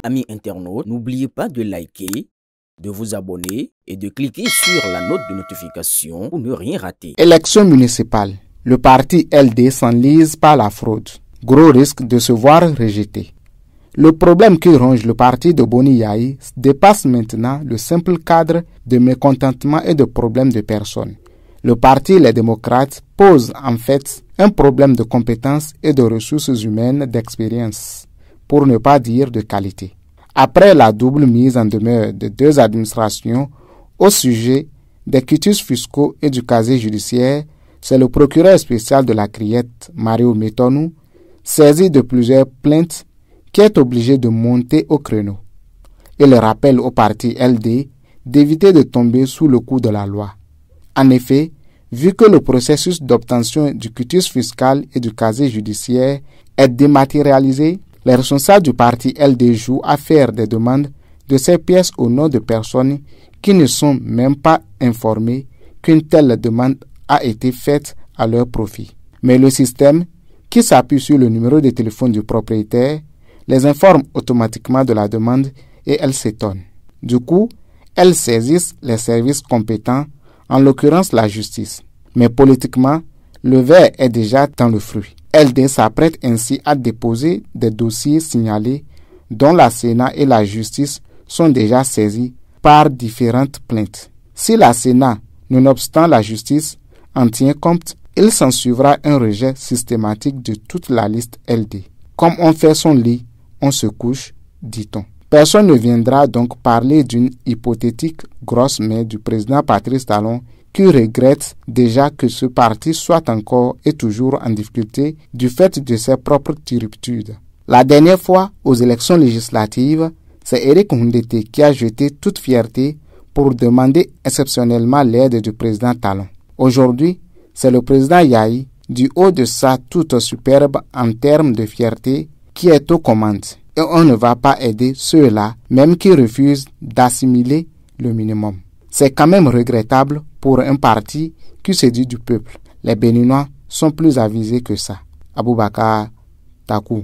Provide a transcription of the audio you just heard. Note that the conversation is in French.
Amis internautes, n'oubliez pas de liker, de vous abonner et de cliquer sur la note de notification pour ne rien rater. Élection municipale. Le parti LD s'enlise par la fraude. Gros risque de se voir rejeté. Le problème qui ronge le parti de Boni Yayi dépasse maintenant le simple cadre de mécontentement et de problèmes de personnes. Le parti Les Démocrates pose en fait un problème de compétences et de ressources humaines d'expérience, pour ne pas dire de qualité. Après la double mise en demeure de deux administrations au sujet des quitus fiscaux et du casier judiciaire, c'est le procureur spécial de la Criette, Mario Metonou, saisi de plusieurs plaintes, qui est obligé de monter au créneau. Il rappelle au parti LD d'éviter de tomber sous le coup de la loi. En effet, vu que le processus d'obtention du quitus fiscal et du casier judiciaire est dématérialisé, les responsables du parti LD jouent à faire des demandes de ces pièces au nom de personnes qui ne sont même pas informées qu'une telle demande a été faite à leur profit. Mais le système, qui s'appuie sur le numéro de téléphone du propriétaire, les informe automatiquement de la demande et elles s'étonnent. Du coup, elles saisissent les services compétents, en l'occurrence la justice. Mais politiquement, le verre est déjà dans le fruit. LD s'apprête ainsi à déposer des dossiers signalés dont la Sénat et la justice sont déjà saisis par différentes plaintes. Si la Sénat, nonobstant la justice, en tient compte, il s'ensuivra un rejet systématique de toute la liste LD. Comme on fait son lit, on se couche, dit-on. Personne ne viendra donc parler d'une hypothétique grosse main du président Patrice Talon qui regrette déjà que ce parti soit encore et toujours en difficulté du fait de ses propres turpitudes. La dernière fois, aux élections législatives, c'est Éric Ndoundété qui a jeté toute fierté pour demander exceptionnellement l'aide du président Talon. Aujourd'hui, c'est le président Yayi, du haut de sa toute superbe en termes de fierté, qui est aux commandes. Et on ne va pas aider ceux-là, même qui refusent d'assimiler le minimum. C'est quand même regrettable pour un parti qui se dit du peuple. Les Béninois sont plus avisés que ça. Aboubakar Takou.